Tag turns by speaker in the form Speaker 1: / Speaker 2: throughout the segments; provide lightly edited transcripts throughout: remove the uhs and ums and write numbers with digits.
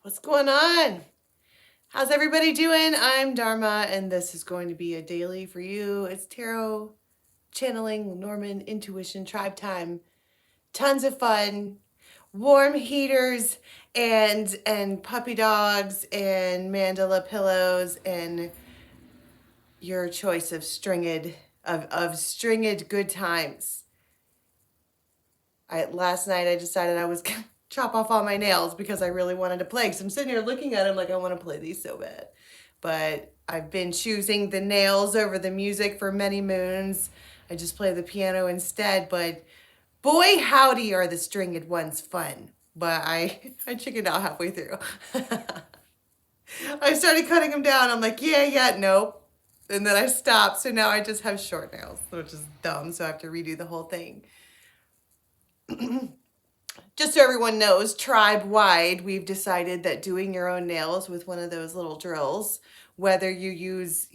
Speaker 1: What's going on? How's everybody doing? I'm Dharma, and this is going to be a daily for you. It's tarot, channeling, Norman, intuition, tribe time. Tons of fun, warm heaters, and puppy dogs, and mandala pillows, and your choice of stringed good times. Last night I decided I was gonna chop off all my nails because I really wanted to play. Because I'm sitting here looking at them like I want to play these so bad. But I've been choosing the nails over the music for many moons. I just play the piano instead. But boy, howdy, are the stringed ones fun. But I chickened out halfway through. I started cutting them down. I'm like, yeah, nope. And then I stopped. So now I just have short nails, which is dumb. So I have to redo the whole thing. Just so everyone knows, tribe-wide, we've decided that doing your own nails with one of those little drills, whether you use,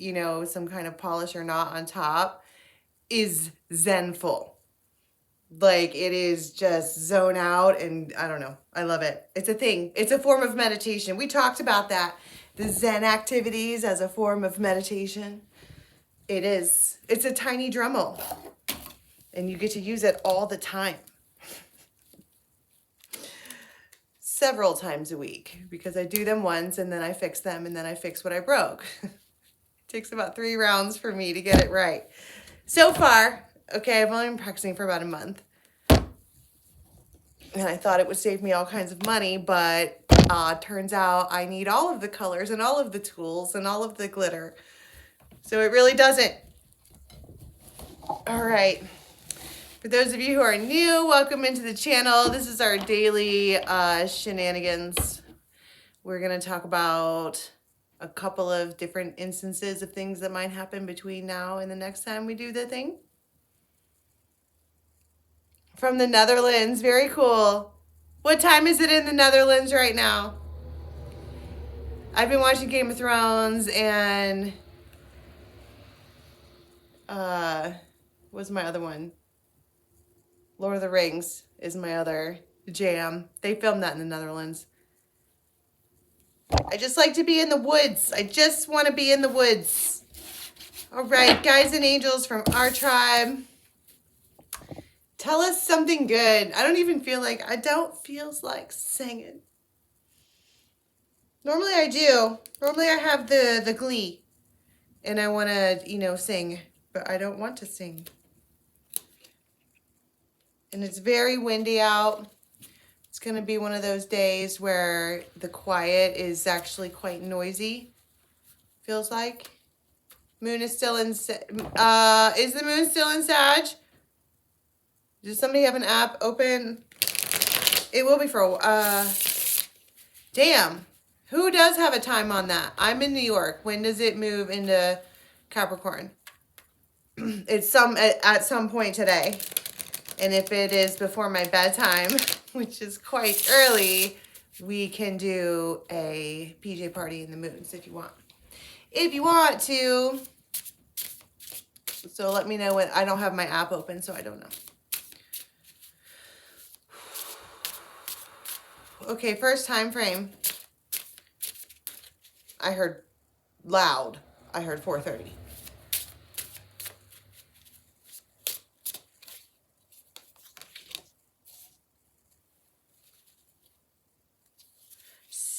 Speaker 1: some kind of polish or not on top, is zenful. Like, it is just zone out, and I don't know. I love it. It's a thing. It's a form of meditation. We talked about that. The Zen activities as a form of meditation. It is. It's a tiny Dremel. And you get to use it all the time. Several times a week, because I do them once and then I fix them and then I fix what I broke. It takes about 3 rounds for me to get it right. So far, okay, I've only been practicing for about a month. And I thought it would save me all kinds of money, but turns out I need all of the colors and all of the tools and all of the glitter. So it really doesn't. All right. For those of you who are new, welcome into the channel. This is our daily shenanigans. We're going to talk about a couple of different instances of things that might happen between now and the next time we do the thing. From the Netherlands. Very cool. What time is it in the Netherlands right now? I've been watching Game of Thrones and what's my other one? Lord of the Rings is my other jam. They filmed that in the Netherlands. I just like to be in the woods. I just want to be in the woods. All right, guys and angels from our tribe. Tell us something good. I don't feel like singing. Normally I do. Normally I have the glee. And I want to, sing. But I don't want to sing. And it's very windy out. It's going to be one of those days where the quiet is actually quite noisy. Feels like. Moon is still in... is the moon still in Sag? Does somebody have an app open? It will be for a while. Damn. Who does have a time on that? I'm in New York. When does it move into Capricorn? It's at some point today. And if it is before my bedtime, which is quite early, we can do a PJ party in the moons if you want. If you want to. So let me know when. I don't have my app open, so I don't know. Okay, first time frame. I heard loud. I heard 4:30.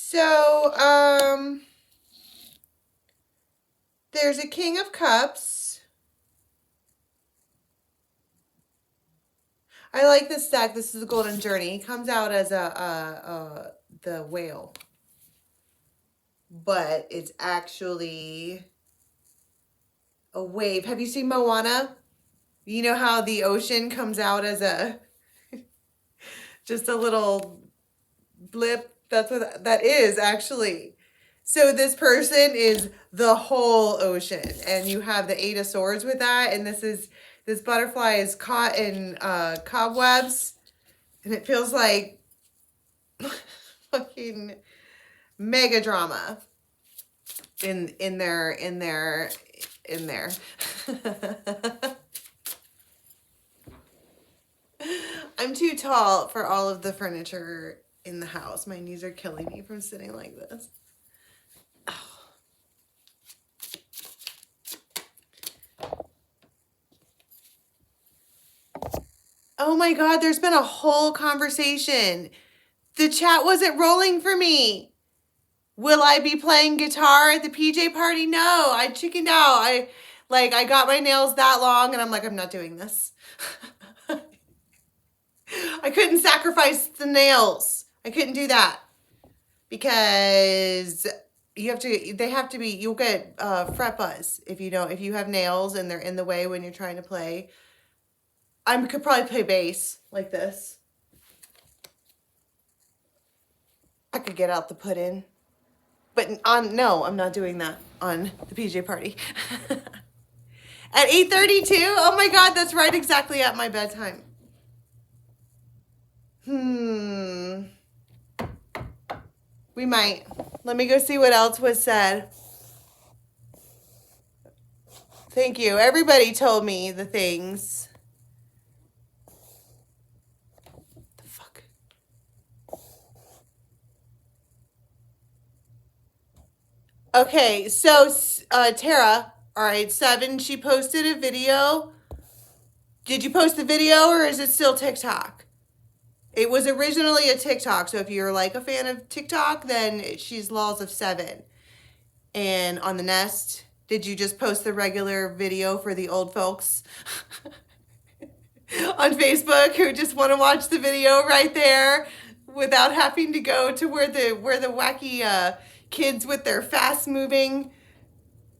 Speaker 1: So, there's a King of Cups. I like this deck. This is the Golden Journey. It comes out as the whale. But it's actually a wave. Have you seen Moana? You know how the ocean comes out as just a little blip? That's what that is, actually. So this person is the whole ocean, and you have the 8 of Swords with that, and this butterfly is caught in cobwebs, and it feels like fucking mega drama in there. I'm too tall for all of the furniture in the house. My knees are killing me from sitting like this. Oh my God, there's been a whole conversation. The chat wasn't rolling for me. Will I be playing guitar at the PJ party? No, I chickened out. I got my nails that long and I'm like, I'm not doing this. I couldn't sacrifice the nails. I couldn't do that because they have to be, you'll get fret buzz if you have nails and they're in the way when you're trying to play. I could probably play bass like this. I could get out the pudding. But no, I'm not doing that on the PJ party. At 8:32? Oh my God, that's right exactly at my bedtime. We might. Let me go see what else was said. Thank you. Everybody told me the things. Okay, so Tara, all right, 7, she posted a video. Did you post the video or is it still TikTok? It was originally a TikTok, so if you're like a fan of TikTok, then she's Laws of 7. And on the Nest, did you just post the regular video for the old folks on Facebook who just want to watch the video right there without having to go to where the wacky kids with their fast-moving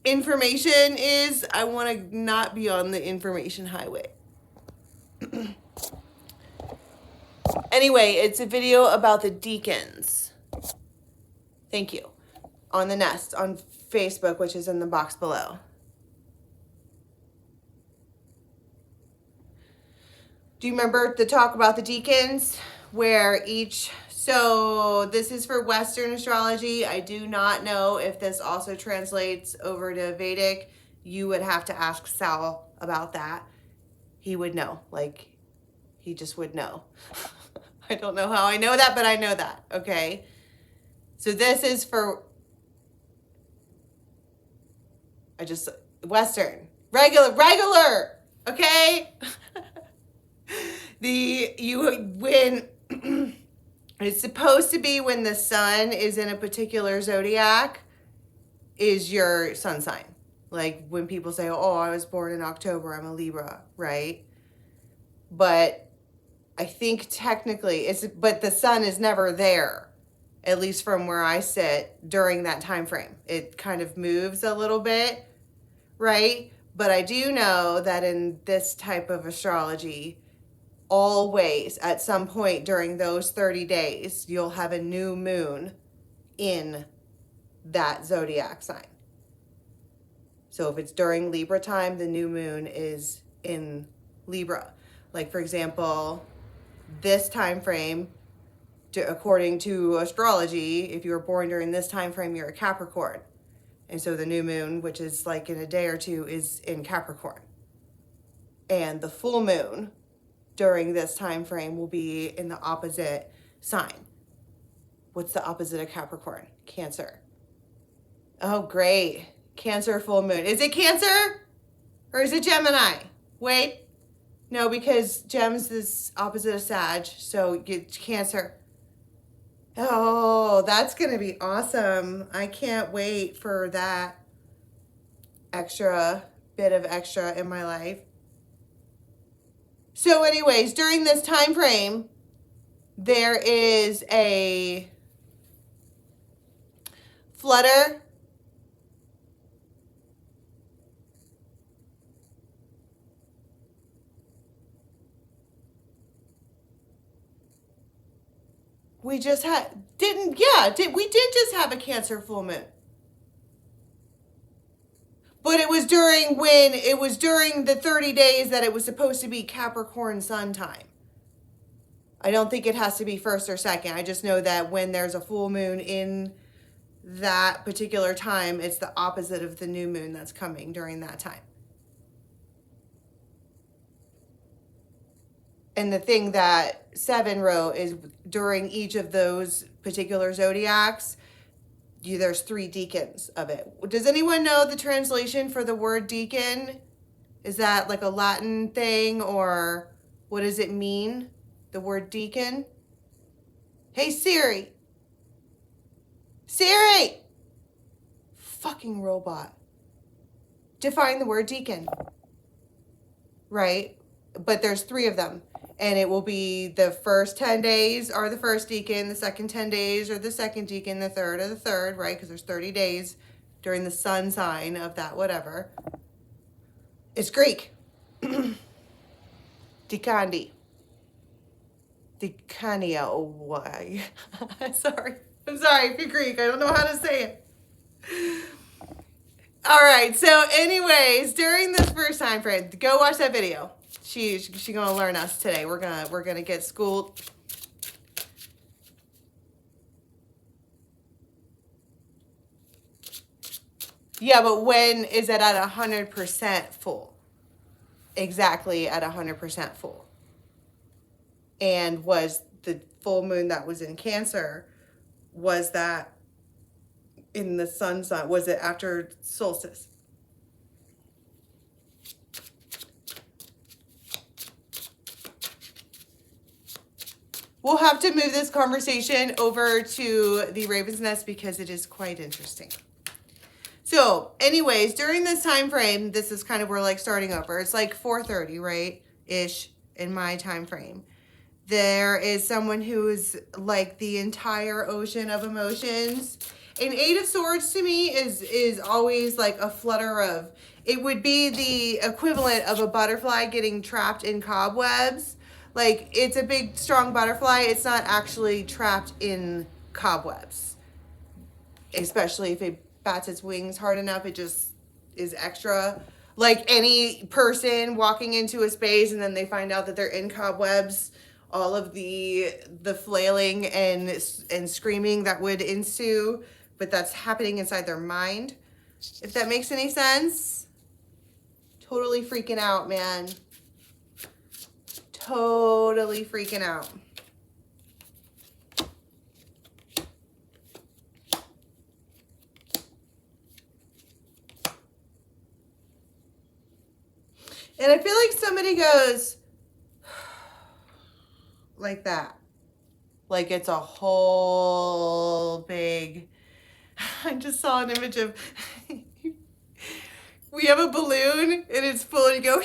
Speaker 1: information is? I want to not be on the information highway. Anyway, it's a video about the deacons. Thank you. On the Nest, on Facebook, which is in the box below. Do you remember the talk about the deacons? Where so this is for Western astrology. I do not know if this also translates over to Vedic. You would have to ask Sal about that. He would know. Like, he just would know. I don't know how I know that, but I know that. Okay. So this is for Western. Regular. Okay. When it's supposed to be when the sun is in a particular zodiac is your sun sign. Like when people say, oh, I was born in October, I'm a Libra, right? But I think technically but the sun is never there, at least from where I sit during that time frame. It kind of moves a little bit, right? But I do know that in this type of astrology, always at some point during those 30 days, you'll have a new moon in that zodiac sign. So if it's during Libra time, the new moon is in Libra. Like, for example, this time frame, according to astrology, if you were born during this time frame, you're a Capricorn. And so the new moon, which is like in a day or two, is in Capricorn. And the full moon during this time frame will be in the opposite sign. What's the opposite of Capricorn? Cancer. Oh, great. Cancer full moon. Is it Cancer or is it Gemini? Wait. No, because Gem's is opposite of Sag, so it's Cancer. Oh, that's going to be awesome. I can't wait for that bit of extra in my life. So anyways, during this time frame, there is a flutter. We just we did just have a Cancer full moon. But it was during the 30 days that it was supposed to be Capricorn sun time. I don't think it has to be first or second. I just know that when there's a full moon in that particular time, it's the opposite of the new moon that's coming during that time. And the thing that 7 wrote is during each of those particular zodiacs, there's 3 deacons of it. Does anyone know the translation for the word deacon? Is that like a Latin thing, or what does it mean? The word deacon? Hey Siri. Siri! Fucking robot. Define the word deacon. Right? But there's 3 of them. And it will be the first 10 days are the first deacon, the second 10 days are the second deacon, the third are the third, right? Because there's 30 days during the sun sign of that whatever. It's Greek. Dikandi. Dikania. Oh, why? I'm sorry if you're Greek. I don't know how to say it. All right. So anyways, during this first time frame, go watch that video. She's gonna learn us today. We're gonna get schooled. Yeah, but when is it at 100% full? Exactly at 100% full. And was the full moon that was in Cancer, was that in the sun sign? Was it after solstice? We'll have to move this conversation over to the Raven's Nest because it is quite interesting. So anyways, during this time frame, this is kind of where like starting over. It's like 4:30, right? Ish in my time frame. There is someone who is like the entire ocean of emotions. An 8 of Swords to me is always like a flutter of, it would be the equivalent of a butterfly getting trapped in cobwebs. Like, it's a big, strong butterfly. It's not actually trapped in cobwebs. Especially if it bats its wings hard enough, it just is extra. Like any person walking into a space and then they find out that they're in cobwebs, all of the flailing and screaming that would ensue, but that's happening inside their mind. If that makes any sense. Totally freaking out, man. Totally freaking out. And I feel like somebody goes like that. Like it's a whole big, I just saw an image of, we have a balloon and it's full and you go,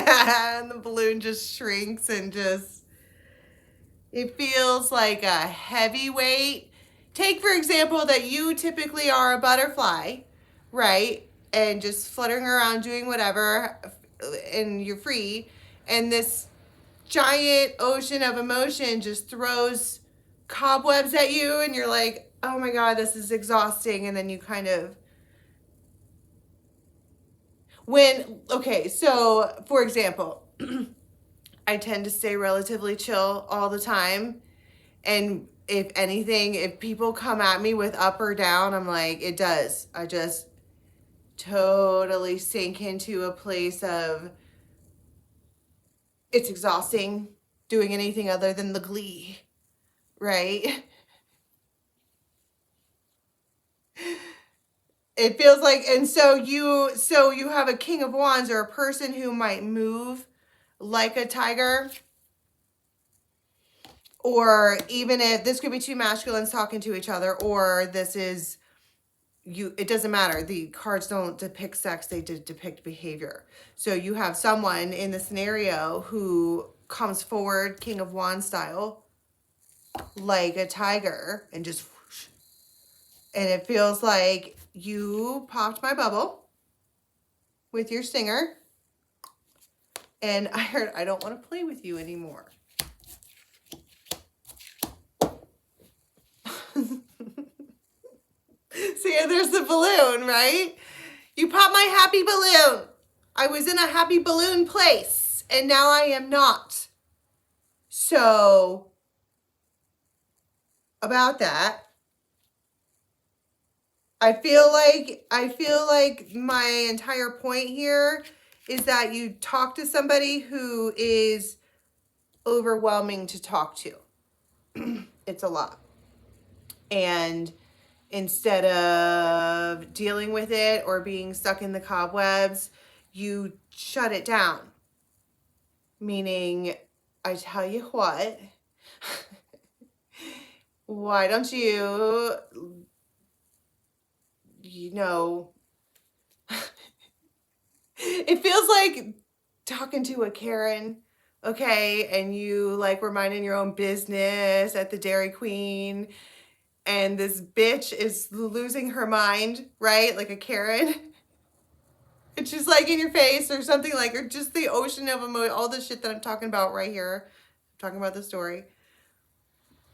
Speaker 1: and the balloon just shrinks and just, it feels like a heavy weight. Take, for example, that you typically are a butterfly, right? And just fluttering around doing whatever, and you're free. And this giant ocean of emotion just throws cobwebs at you, and you're like, oh my God, this is exhausting. And then you kind of, okay, so for example, I tend to stay relatively chill all the time. And if anything, if people come at me with up or down, I'm like, it does. I just totally sink into a place of, it's exhausting doing anything other than the glee, right? It feels like, and so you have a King of Wands or a person who might move like a tiger, or even if this could be 2 masculines talking to each other, or this is you, it doesn't matter. The cards don't depict sex, they depict behavior. So you have someone in the scenario who comes forward King of Wands style like a tiger and just whoosh, and it feels like you popped my bubble with your stinger and I heard, I don't want to play with you anymore. See, there's the balloon, right? You popped my happy balloon. I was in a happy balloon place, and now I am not. So, about that, I feel like my entire point here is that you talk to somebody who is overwhelming to talk to. It's a lot. And instead of dealing with it or being stuck in the cobwebs, you shut it down. Meaning, I tell you what, why don't you, it feels like talking to a Karen, okay? And you like were minding your own business at the Dairy Queen, and this bitch is losing her mind, right? Like a Karen. And she's like in your face or something, like, or just the ocean of emotion, all the shit that I'm talking about right here. I'm talking about the story.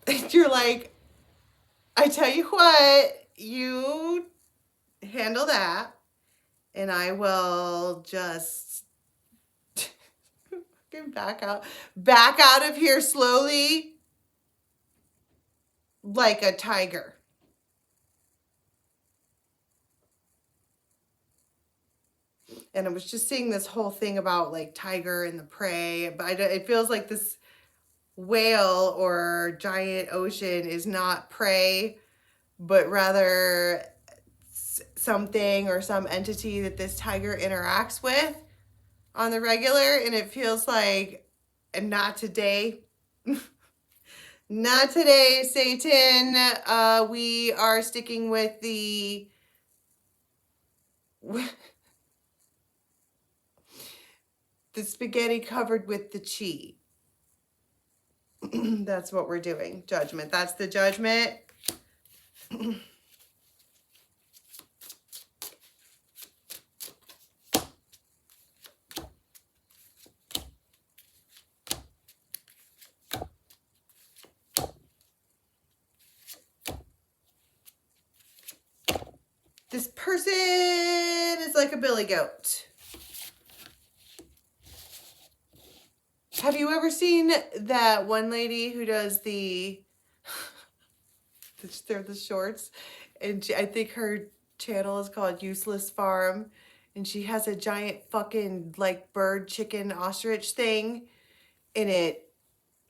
Speaker 1: And you're like, I tell you what, you handle that, and I will just back out of here slowly like a tiger. And I was just seeing this whole thing about like tiger and the prey, but it feels like this whale or giant ocean is not prey, but rather something or some entity that this tiger interacts with on the regular. And it feels like, and not today. Not today, Satan. We are sticking with the spaghetti covered with the chi. That's what we're doing. Judgment. That's the judgment. This person is like a billy goat. Have you ever seen that one lady who does the shorts? And I think her channel is called Useless Farm. And she has a giant fucking like bird, chicken, ostrich thing. And it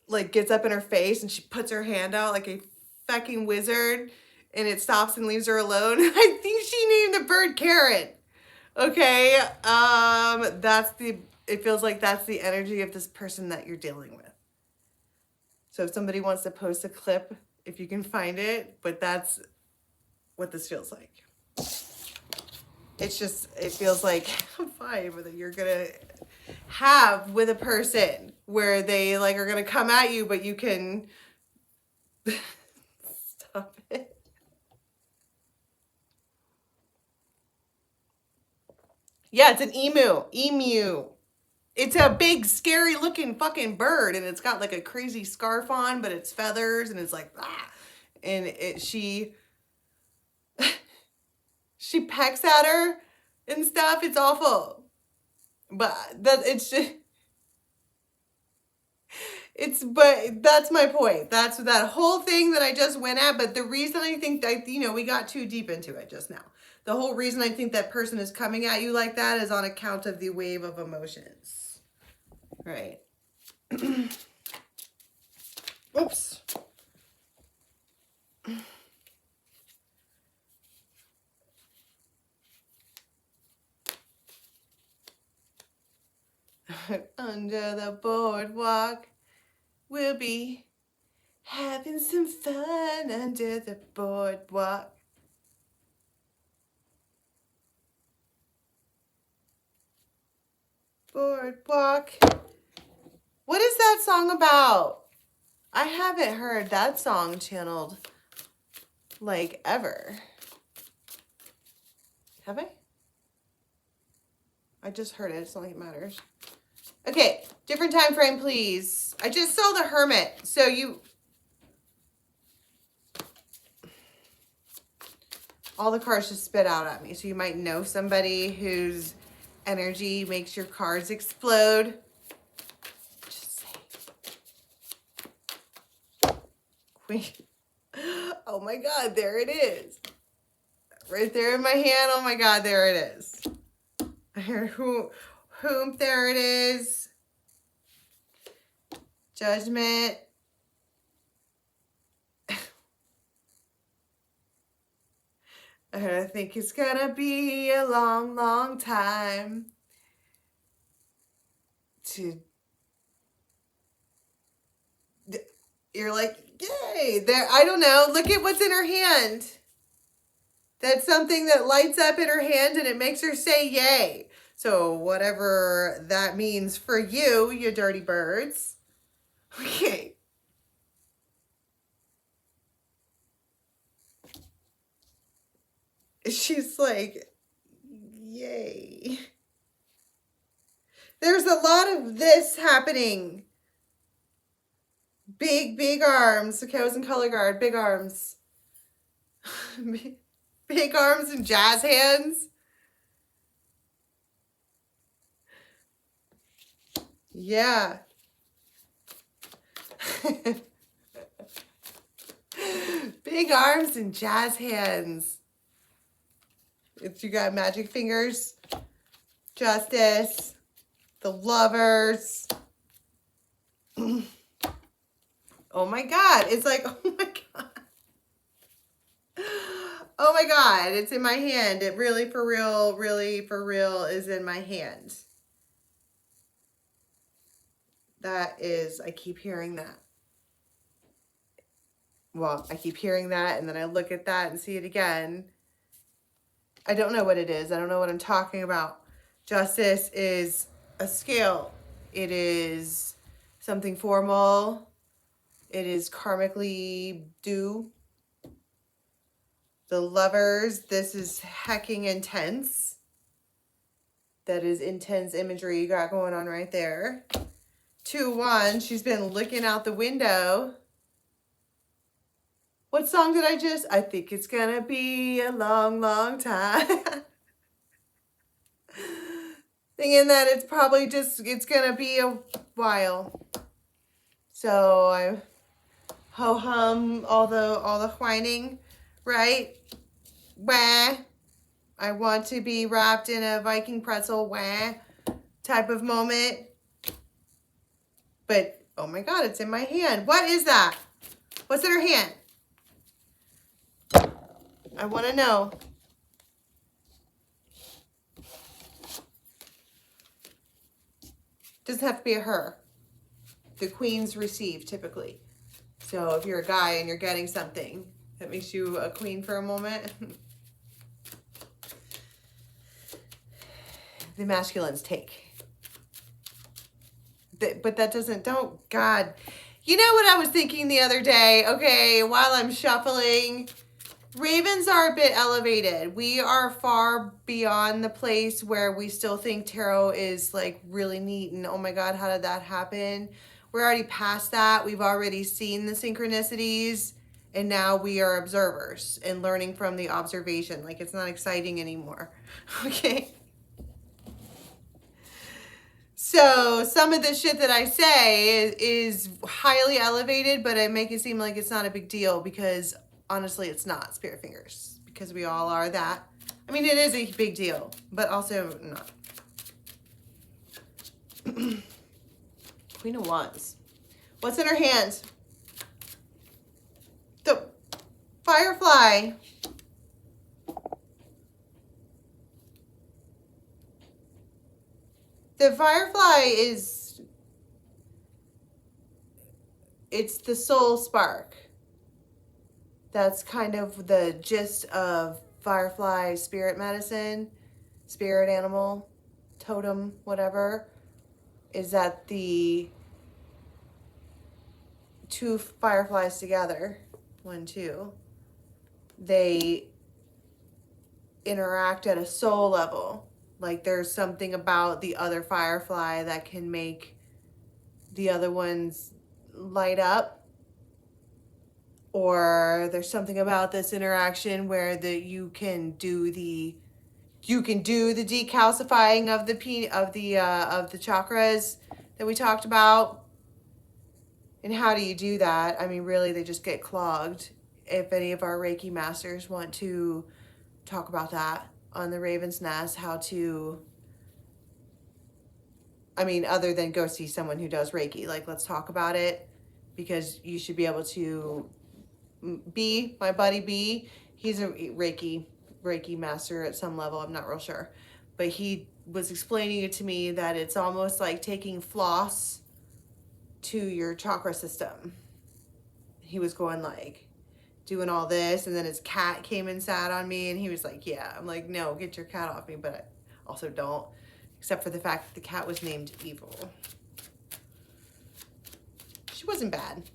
Speaker 1: like gets up in her face and she puts her hand out like a fucking wizard. And it stops and leaves her alone. I think she named the bird Karen. Okay. It feels like that's the energy of this person that you're dealing with. So if somebody wants to post a clip, if you can find it, but that's what this feels like. It's just, it feels like a vibe that you're going to have with a person where they like are going to come at you, but you can stop it. Yeah, it's an emu. It's a big, scary looking fucking bird, and it's got like a crazy scarf on, but it's feathers, and it's like, ah. And she pecks at her and stuff. It's awful. But but that's my point. That's that whole thing that I just went at. But the reason I think that, we got too deep into it just now. The whole reason I think that person is coming at you like that is on account of the wave of emotions. Right. Oops. Under the boardwalk, we'll be having some fun under the boardwalk. Boardwalk. What is that song about? I haven't heard that song channeled like ever. Have I? I just heard it. It's not like it matters. Okay, different time frame, please. I just saw the Hermit. So all the cards just spit out at me. So you might know somebody whose energy makes your cards explode. Just say. Queen. Oh my God, there it is. Right there in my hand. Oh my God, there it is. Whom, there it is. Judgment. I think it's gonna be a long, long time to... You're like, yay! There, I don't know. Look at what's in her hand. That's something that lights up in her hand and it makes her say yay. So whatever that means for you, you dirty birds. Okay. She's like, yay. There's a lot of this happening. Big arms. Okay, I was in color guard. Big arms. Big arms and jazz hands. Yeah. Big arms and jazz hands. If you got magic fingers, justice, the lovers. Oh my God. It's like, oh my God. Oh my God. It's in my hand. It really for real is in my hand. That is, I keep hearing that. Well, I keep hearing that and then I look at that and see it again. I don't know what it is. I don't know what I'm talking about. Justice is a scale. It is something formal. It is karmically due. The lovers, this is hecking intense. That is intense imagery you got going on right there. 2-1, she's been looking out the window. What song did I think it's gonna be a long, long time. Thinking that it's probably it's gonna be a while. So I ho-hum all the whining, right? Wah. I want to be wrapped in a Viking pretzel, wah, type of moment. But, oh my God, it's in my hand. What is that? What's in her hand? I want to know. Doesn't have to be a her. The queens receive typically. So if you're a guy and you're getting something that makes you a queen for a moment, the masculines take. But that doesn't, don't, God. You know what I was thinking the other day? Okay, while I'm shuffling, ravens are a bit elevated. We are far beyond the place where we still think tarot is like really neat and oh my God, how did that happen? We're already past that. We've already seen the synchronicities and now we are observers and learning from the observation. Like it's not exciting anymore. Okay. So some of the shit that I say is highly elevated, but I make it seem like it's not a big deal because honestly, it's not. Spirit fingers, because we all are that. I mean, it is a big deal, but also not. Queen of Wands. What's in her hand? The Firefly. The Firefly is, it's the soul spark. That's kind of the gist of Firefly spirit medicine, spirit animal, totem, whatever, is that the two fireflies together, 1, 2, they interact at a soul level. Like there's something about the other firefly that can make the other ones light up. Or there's something about this interaction where you can do the decalcifying of the chakras that we talked about. And how do you do that? I mean, really, they just get clogged. If any of our Reiki masters want to talk about that on the Raven's Nest, how to I mean, other than go see someone who does Reiki. Like, let's talk about it, because you should be able to. B, my buddy B, he's a Reiki master at some level. I'm not real sure, but he was explaining it to me that it's almost like taking floss to your chakra system. He was going like doing all this, and then his cat came and sat on me, and he was like, yeah. I'm like, no, get your cat off me, but I also don't, except for the fact that the cat was named Evil. She wasn't bad,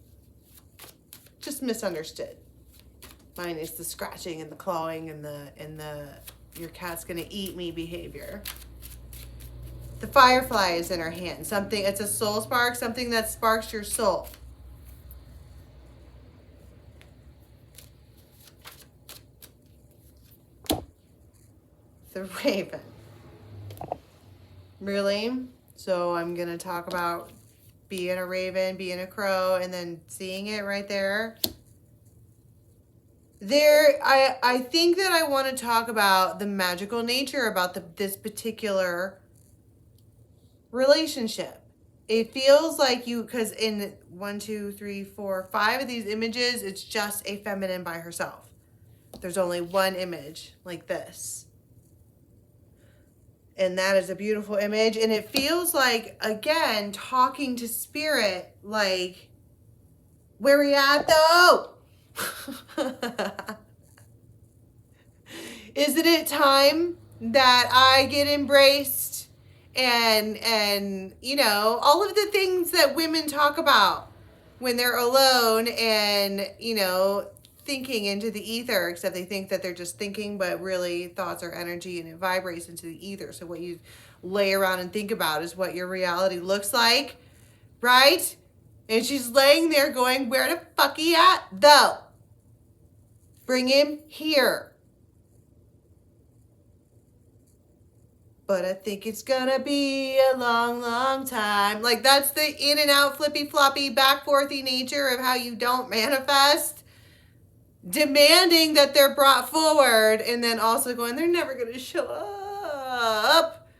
Speaker 1: just misunderstood. Mine is the scratching and the clawing and the your cat's gonna eat me behavior. The firefly is in her hand. Something, it's a soul spark, something that sparks your soul. The raven. Really? So I'm gonna talk about being a raven, being a crow, and then seeing it right there. I think that I want to talk about the magical nature about this particular relationship. It feels like because in 1, 2, 3, 4, 5 of these images, it's just a feminine by herself. There's only one image like this. And that is a beautiful image. And it feels like, again, talking to spirit, like, where we at though? Isn't it time that I get embraced and you know, all of the things that women talk about when they're alone and, you know, thinking into the ether, except they think that they're just thinking, but really thoughts are energy and it vibrates into the ether. So what you lay around and think about is what your reality looks like, right? And she's laying there going, where the fuck he at though? Bring him here. But I think it's gonna be a long, long time. Like, that's the in and out, flippy floppy, back forthy nature of how you don't manifest. Demanding that they're brought forward, and then also going, they're never gonna show up.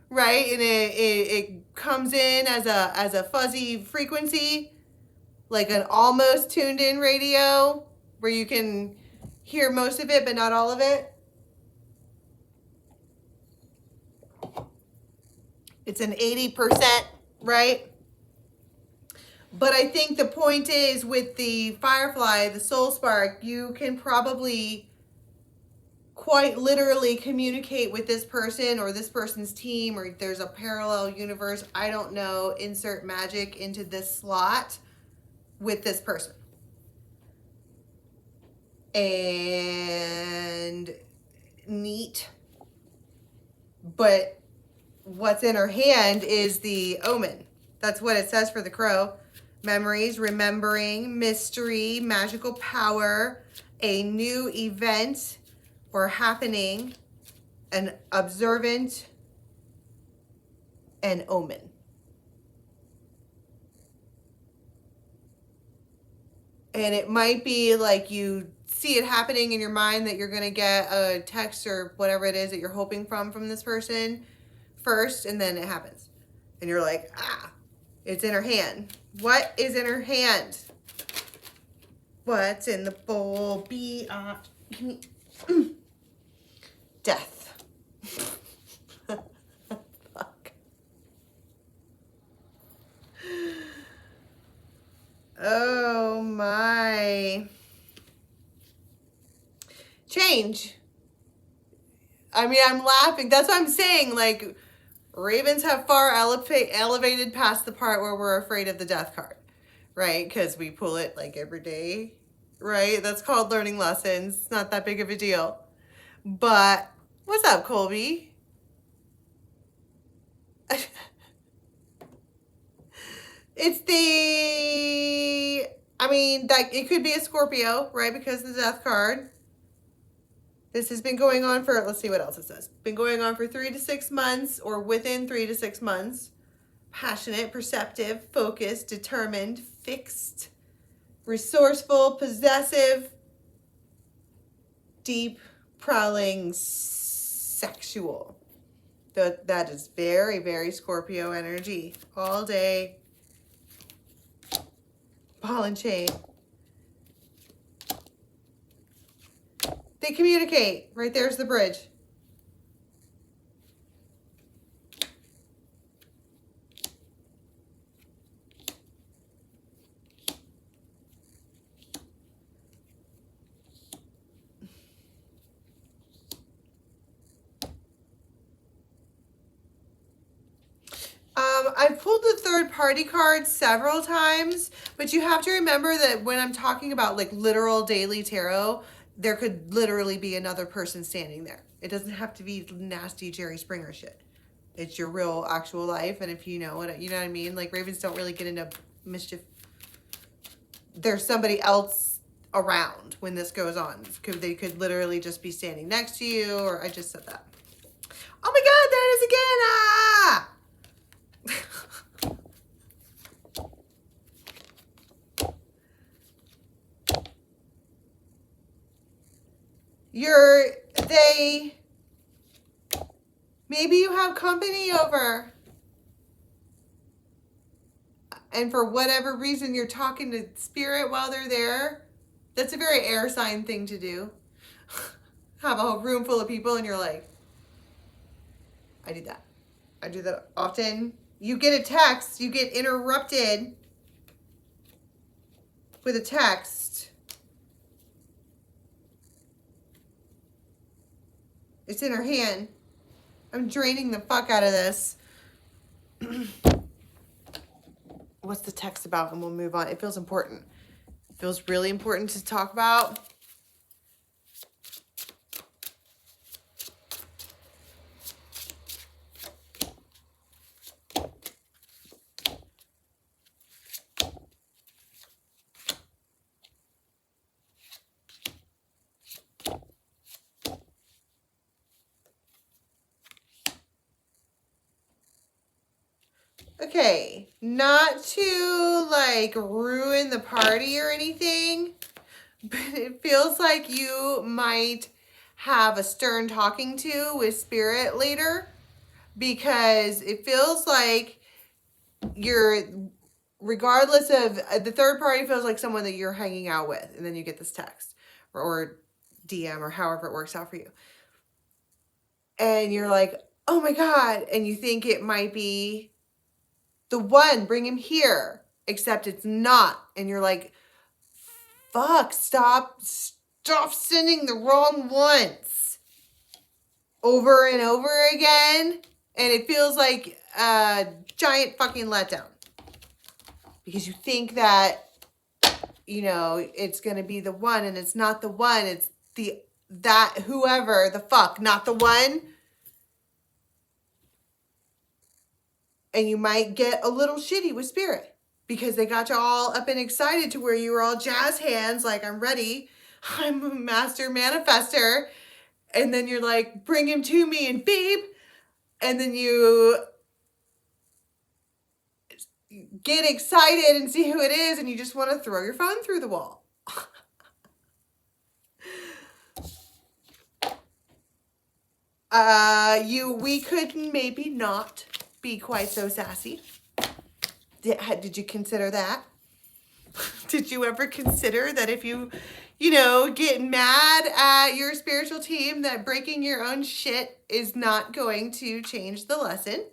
Speaker 1: Right? And it comes in as a fuzzy frequency, like an almost tuned in radio, where you can hear most of it, but not all of it. It's an 80%, right? But I think the point is with the firefly, the soul spark, you can probably quite literally communicate with this person or this person's team, or there's a parallel universe, I don't know, insert magic into this slot with this person. And neat. But what's in her hand is the omen. That's what it says for the crow. Memories, remembering, mystery, magical power, a new event or happening, an observant, an omen. And it might be like you see it happening in your mind that you're going to get a text or whatever it is that you're hoping from this person first, and then it happens. And you're like, it's in her hand. What is in her hand? What's in the bowl? Death. Fuck. Oh my. Change. I mean, I'm laughing. That's what I'm saying. Like, ravens have far elevated past the part where we're afraid of the death card, right? Because we pull it like every day, right? That's called learning lessons. It's not that big of a deal. But what's up, Colby? It's I mean, like, it could be a Scorpio, right? Because of the death card. This has been going on for, let's see what else it says. Been going on for 3 to 6 months, or within 3 to 6 months. Passionate, perceptive, focused, determined, fixed, resourceful, possessive, deep, prowling, sexual. That is very, very Scorpio energy. All day. Ball and chain. They communicate. Right there's the bridge. I've pulled the third party card several times, but you have to remember that when I'm talking about like literal daily tarot, there could literally be another person standing there. It doesn't have to be nasty Jerry Springer shit. It's your real actual life, and if you know what I mean? Like ravens don't really get into mischief. There's somebody else around when this goes on. They could literally just be standing next to you, or I just said that. Oh my god, there it is again! Ah! Maybe you have company over. And for whatever reason, you're talking to spirit while they're there. That's a very air sign thing to do. Have a whole room full of people and you're like, I do that. I do that often. You get a text, you get interrupted with a text. It's in her hand. I'm draining the fuck out of this. What's the text about? And we'll move on. It feels important. It feels really important to talk about. Okay, not to like ruin the party or anything, but it feels like you might have a stern talking to with spirit later, because it feels like you're, regardless of, the third party feels like someone that you're hanging out with, and then you get this text or DM or however it works out for you. And you're like, oh my God, and you think it might be the one, bring him here, except it's not. And you're like, fuck, stop sending the wrong ones over and over again. And it feels like a giant fucking letdown. Because you think that, you know, it's going to be the one, and it's not the one. It's whoever the fuck, not the one. And you might get a little shitty with spirit because they got you all up and excited to where you were all jazz hands, like, I'm ready. I'm a master manifester. And then you're like, bring him to me and beep. And then you get excited and see who it is, and you just want to throw your phone through the wall. We could maybe not be quite so sassy. Did you consider that? Did you ever consider that if you get mad at your spiritual team, that breaking your own shit is not going to change the lesson?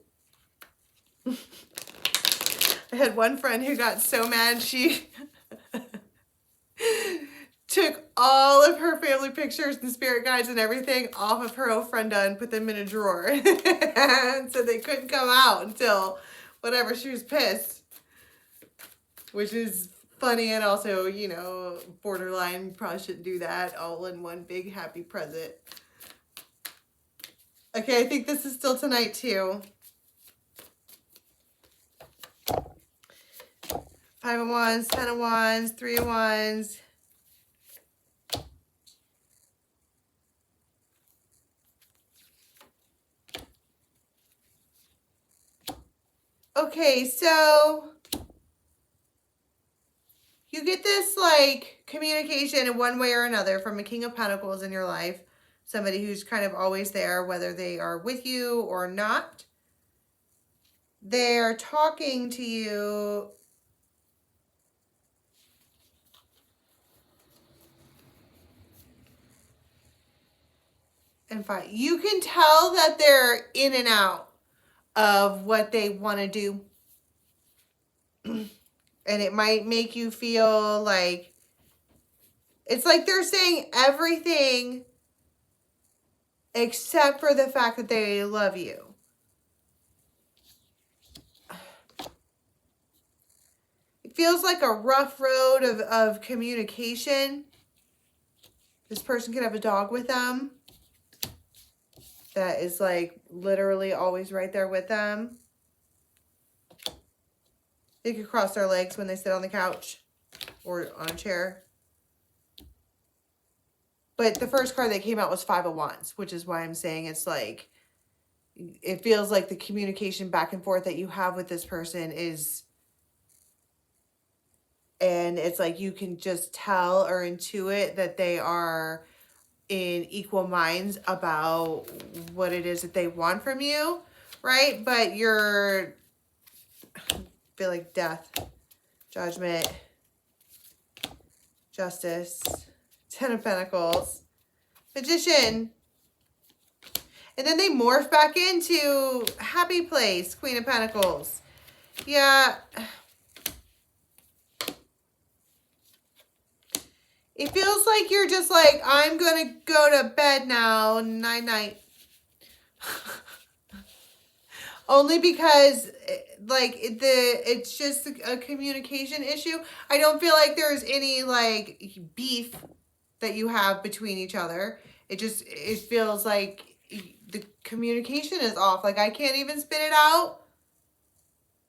Speaker 1: I had one friend who got so mad she took all of her family pictures and spirit guides and everything off of her ofrenda and put them in a drawer. And so they couldn't come out until whatever, she was pissed. Which is funny and also, borderline. Probably shouldn't do that all in one big happy present. Okay, I think this is still tonight too. 5 of Wands, 10 of Wands, 3 of Wands. Okay, so you get this like communication in one way or another from a King of Pentacles in your life. somebody who's kind of always there, whether they are with you or not. They're talking to you and fine. You can tell that they're in and out of what they want to do. And it might make you feel like, it's like they're saying everything except for the fact that they love you. It feels like a rough road of communication. This person could have a dog with them that is like literally always right there with them. They could cross their legs when they sit on the couch or on a chair. But the first card that came out was Five of Wands, which is why I'm saying it's like, it feels like the communication back and forth that you have with this person is, and it's like you can just tell or intuit that they are in equal minds about what it is that they want from you, right? But you're, I feel like death, judgment, justice, Ten of Pentacles, Magician. And then they morph back into happy place, Queen of Pentacles. Yeah. It feels like you're just like, I'm going to go to bed now. Night, night. Only because, like, it's just a communication issue. I don't feel like there's any, like, beef that you have between each other. It feels like the communication is off. Like, I can't even spit it out.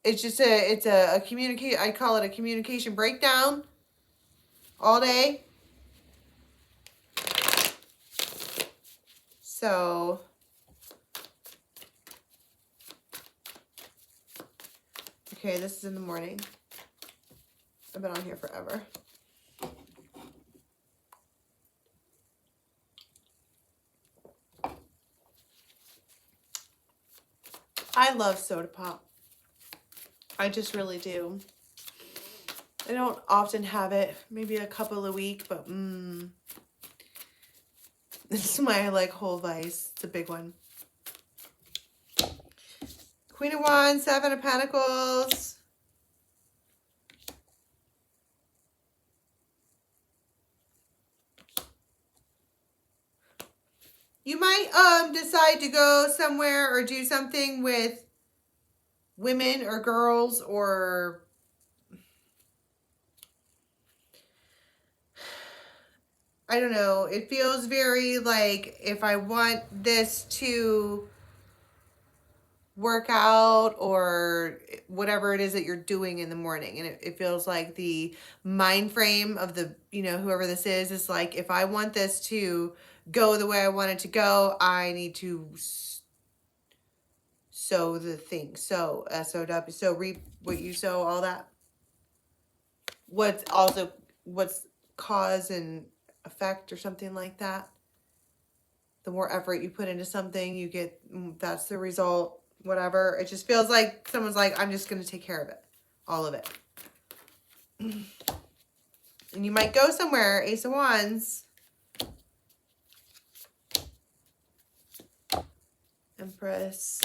Speaker 1: It's just a communicate. I call it a communication breakdown all day. So, okay, this is in the morning. I've been on here forever. I love soda pop. I just really do. I don't often have it, maybe a couple a week, but this is my like whole vice. It's a big one. Queen of Wands, Seven of Pentacles. You might decide to go somewhere or do something with women or girls, or I don't know. It feels very like, if I want this to work out or whatever it is that you're doing in the morning. And it feels like the mind frame of the, whoever this is like, if I want this to go the way I want it to go, I need to sow the thing. Sow, S-O-W, so reap what you sow, all that. What's cause and effect or something like that. The more effort you put into something, you get, that's the result, whatever. It just feels like someone's like, I'm just going to take care of it. All of it. And you might go somewhere, Ace of Wands. Empress.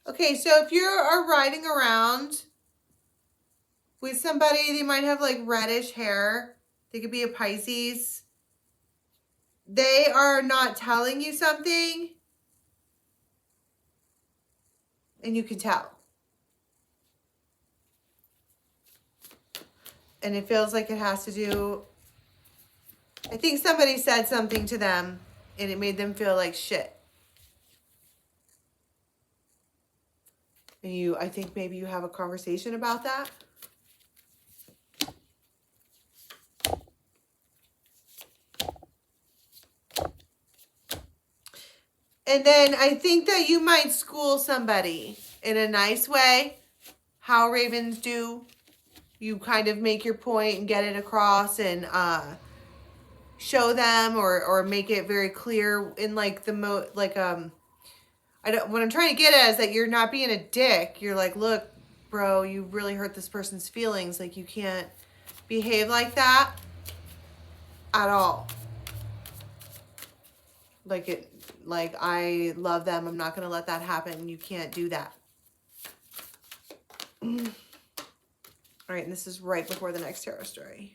Speaker 1: Okay, so if you are riding around with somebody, they might have like reddish hair. They could be a Pisces. They are not telling you something, and you can tell. And it feels like it has to do, I think somebody said something to them, and it made them feel like shit. And I think maybe you have a conversation about that. And then I think that you might school somebody in a nice way. How ravens do. You kind of make your point and get it across and show them or make it very clear in like the what I'm trying to get at is that you're not being a dick. You're like, look, bro, you really hurt this person's feelings. Like, you can't behave like that at all. Like, I love them. I'm not going to let that happen. You can't do that. All right, and this is right before the next tarot story.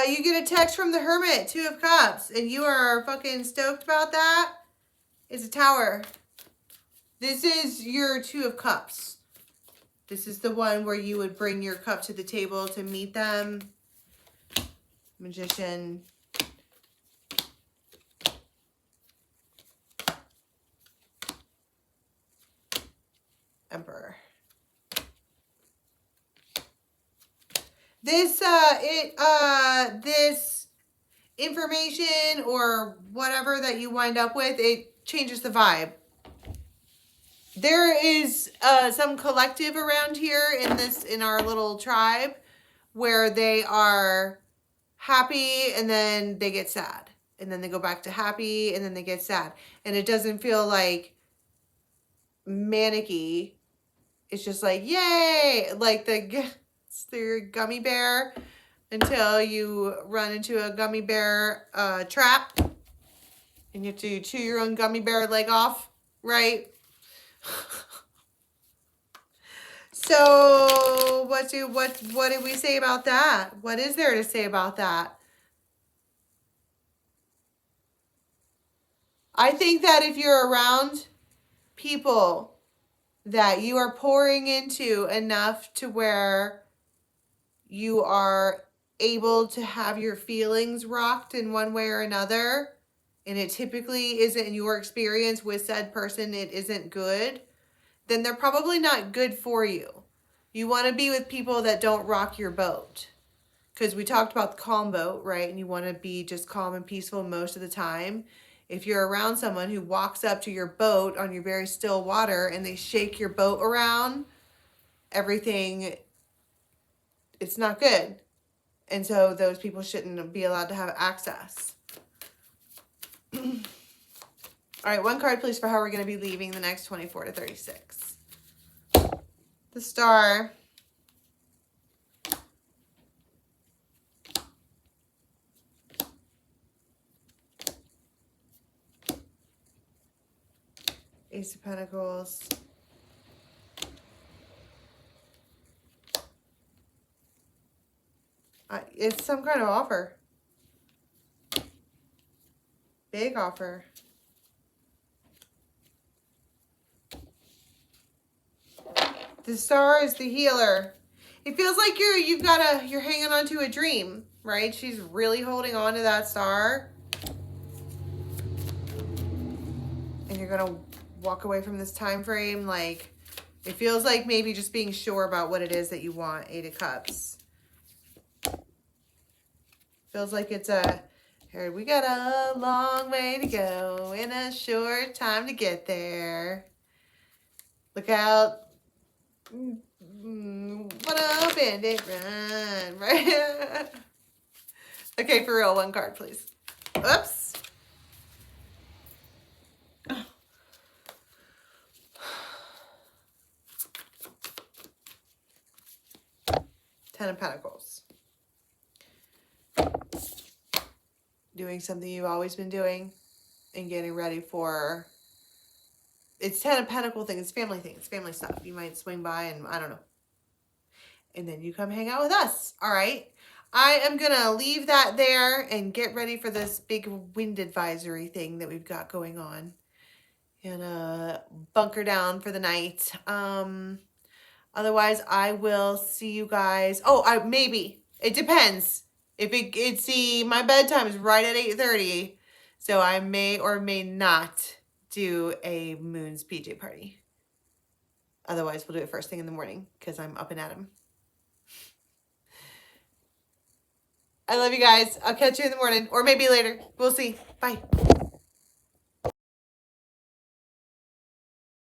Speaker 1: You get a text from the Hermit, 2 of Cups, and you are fucking stoked about that. It's a Tower. This is your 2 of Cups. This is the one where you would bring your cup to the table to meet them. Magician. Emperor. This this information or whatever that you wind up with, it changes the vibe. There is some collective around here in our little tribe where they are happy and then they get sad. And then they go back to happy and then they get sad. And it doesn't feel like manic-y. It's just like, yay! Like your gummy bear until you run into a gummy bear trap and you have to chew your own gummy bear leg off, right? So what did we say about that? What is there to say about that? I think that if you're around people that you are pouring into enough to where you are able to have your feelings rocked in one way or another, and it typically isn't, in your experience with said person, it isn't good, then they're probably not good for you. You want to be with people that don't rock your boat. Because we talked about the calm boat, right? And you want to be just calm and peaceful most of the time. If you're around someone who walks up to your boat on your very still water and they shake your boat around, everything, it's not good. And so those people shouldn't be allowed to have access. All right, 1 card, please, for how we're going to be leaving the next 24 to 36. The Star. Ace of Pentacles. It's some kind of offer. Big offer. The Star is the healer. It feels like you're hanging on to a dream, right? She's really holding on to that star. And you're gonna walk away from this time frame like it feels like maybe just being sure about what it is that you want. 8 of Cups. Feels like it's here, we got a long way to go and a short time to get there. Look out. What up, Bandit? Run, right? Okay, for real, 1 card, please. Oops. 10 of Pentacles. Doing something you've always been doing and getting ready for... It's 10 of Pentacles thing. It's family thing. It's family stuff. You might swing by and I don't know. And then you come hang out with us. All right. I am going to leave that there and get ready for this big wind advisory thing that we've got going on. And bunker down for the night. Otherwise, I will see you guys. Oh, maybe. It depends. If my bedtime is right at 8:30. So I may or may not do a Moon's PJ party. Otherwise, we'll do it first thing in the morning because I'm up and at 'em. I love you guys. I'll catch you in the morning or maybe later. We'll see. Bye.